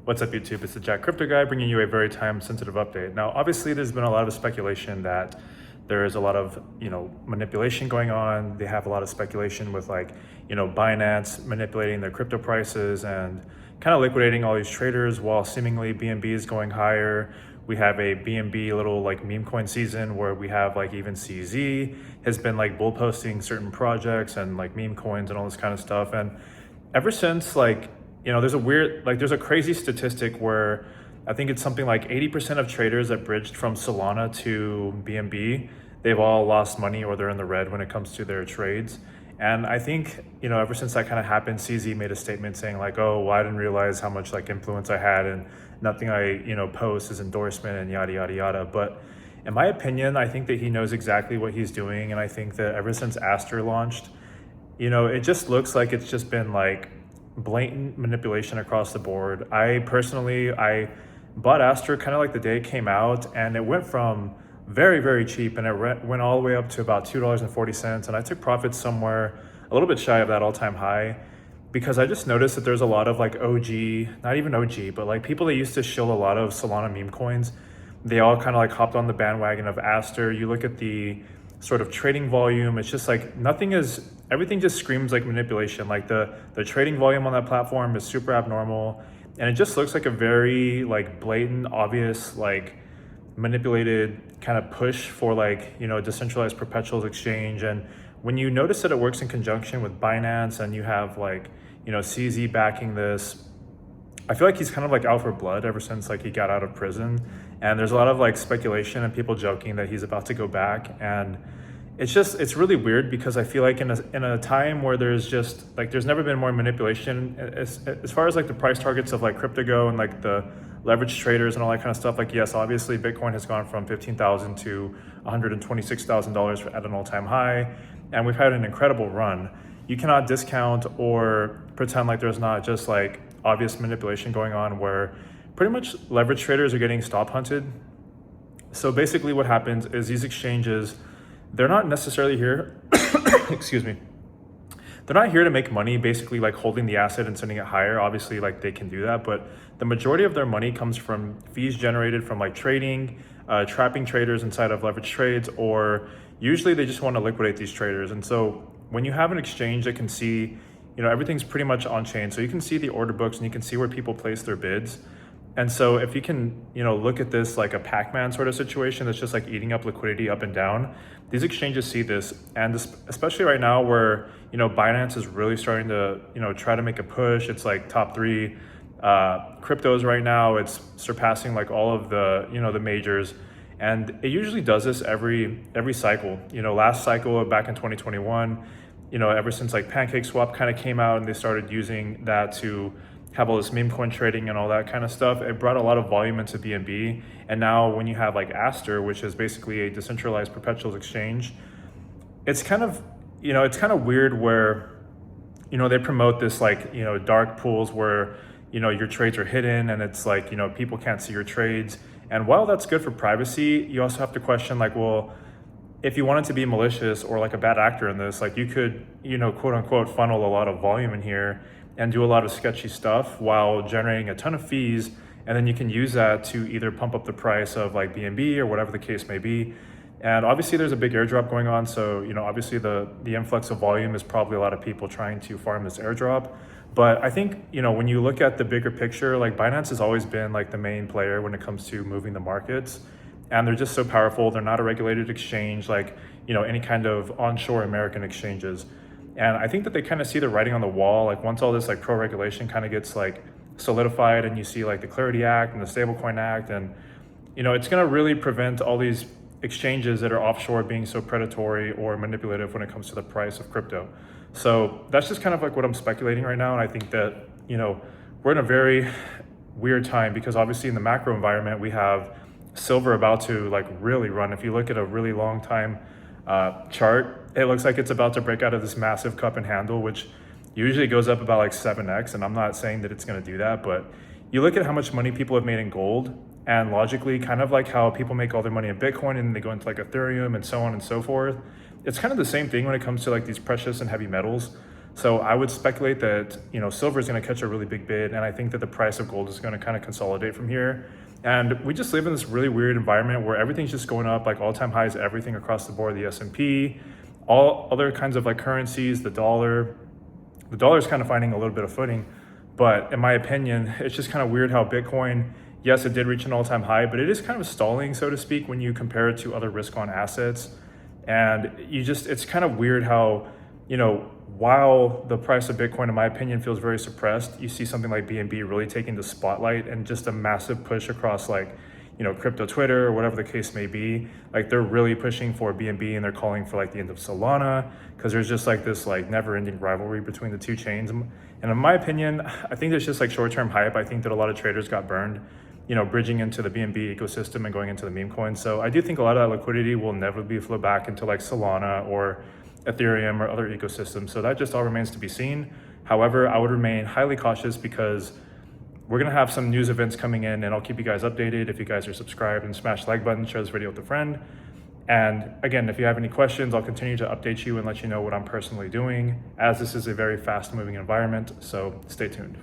What's up, YouTube? It's the Jack Crypto Guy bringing you a very time-sensitive update. Now, obviously, there's been a lot of speculation that there is a lot of, manipulation going on. They have a lot of speculation with Binance manipulating their crypto prices and kind of liquidating all these traders while seemingly BNB is going higher. We have a BNB little meme coin season where we have even CZ has been bull posting certain projects and meme coins and all this kind of stuff. And ever since there's a crazy statistic where I think it's something like 80% of traders that bridged from Solana to BNB, they've all lost money or they're in the red when it comes to their trades. And I think, ever since that kind of happened, CZ made a statement saying oh, well, I didn't realize how much influence I had and nothing I, post is endorsement and yada, yada, yada. But in my opinion, I think that he knows exactly what he's doing. And I think that ever since Aster launched, it just looks like it's just been blatant manipulation across the board. I bought Aster kind of the day it came out, and it went from very, very cheap and it went all the way up to about $2.40. And I took profits somewhere a little bit shy of that all-time high because I just noticed that there's a lot of OG, not even OG, but people that used to shill a lot of Solana meme coins. They all kind of hopped on the bandwagon of Aster. You look at the sort of trading volume, it's just everything just screams manipulation. The trading volume on that platform is super abnormal, and it just looks like a very blatant, obvious, manipulated kind of push for decentralized perpetuals exchange. And when you notice that it works in conjunction with Binance and you have CZ backing this, I feel like he's kind of out for blood ever since he got out of prison. And there's a lot of speculation and people joking that he's about to go back. And it's really weird because I feel in a time where there's just there's never been more manipulation as far as the price targets of crypto go and the leverage traders and all that kind of stuff. Yes, obviously Bitcoin has gone from $15,000 to $126,000 at an all-time high, and we've had an incredible run. You cannot discount or pretend there's not just obvious manipulation going on where pretty much leverage traders are getting stop hunted. So basically what happens is these exchanges, they're not necessarily here, excuse me, they're not here to make money basically holding the asset and sending it higher. Obviously they can do that, but the majority of their money comes from fees generated from trading, trapping traders inside of leverage trades, or usually they just want to liquidate these traders. And so when you have an exchange that can see, everything's pretty much on chain. So you can see the order books and you can see where people place their bids. And so if you can, look at this like a Pac-Man sort of situation that's just eating up liquidity up and down, these exchanges see this. And especially right now where, Binance is really starting to, try to make a push. It's top 3 cryptos right now. It's surpassing all of the, the majors. And it usually does this every cycle. Last cycle back in 2021, ever since PancakeSwap kind of came out and they started using that to have all this meme coin trading and all that kind of stuff, it brought a lot of volume into BNB. And now when you have Aster, which is basically a decentralized perpetuals exchange, it's kind of, it's kind of weird where, they promote this dark pools where, your trades are hidden and it's people can't see your trades. And while that's good for privacy, you also have to question well, if you wanted to be malicious or a bad actor in this, you could, quote unquote, funnel a lot of volume in here and do a lot of sketchy stuff while generating a ton of fees. And then you can use that to either pump up the price of BNB or whatever the case may be. And obviously there's a big airdrop going on. So, obviously the influx of volume is probably a lot of people trying to farm this airdrop. But I think, when you look at the bigger picture, Binance has always been the main player when it comes to moving the markets. And they're just so powerful. They're not a regulated exchange any kind of onshore American exchanges. And I think that they kind of see the writing on the wall. Once all this pro regulation kind of gets solidified and you see the Clarity Act and the Stablecoin Act, and it's going to really prevent all these exchanges that are offshore being so predatory or manipulative when it comes to the price of crypto. So that's just kind of what I'm speculating right now. And I think that, we're in a very weird time because obviously in the macro environment, we have silver about to really run. If you look at a really long time chart, it looks like it's about to break out of this massive cup and handle, which usually goes up about 7x. And I'm not saying that it's going to do that, but you look at how much money people have made in gold, and logically kind of how people make all their money in Bitcoin and they go into Ethereum and so on and so forth. It's kind of the same thing when it comes to these precious and heavy metals. So I would speculate that, silver is going to catch a really big bid, and I think that the price of gold is going to kind of consolidate from here. And we just live in this really weird environment where everything's just going up, like all-time highs, everything across the board, the S&P, all other kinds of like currencies, the dollar. The dollar is kind of finding a little bit of footing, but in my opinion, it's just kind of weird how Bitcoin, yes, it did reach an all-time high, but it is kind of stalling, so to speak, when you compare it to other risk-on assets. And it's kind of weird how, while the price of Bitcoin, in my opinion, feels very suppressed, you see something like BNB really taking the spotlight and just a massive push across like, crypto Twitter or whatever the case may be. Like they're really pushing for BNB and they're calling for like the end of Solana, because there's just like this like never-ending rivalry between the two chains. And in my opinion, I think there's just like short-term hype. I think that a lot of traders got burned, bridging into the BNB ecosystem and going into the meme coins. So I do think a lot of that liquidity will never be flow back into like Solana or Ethereum or other ecosystems. So that just all remains to be seen. However, I would remain highly cautious because we're going to have some news events coming in, and I'll keep you guys updated. If you guys are subscribed, and smash the like button, share this video with a friend. And again, if you have any questions, I'll continue to update you and let you know what I'm personally doing, as this is a very fast moving environment. So stay tuned.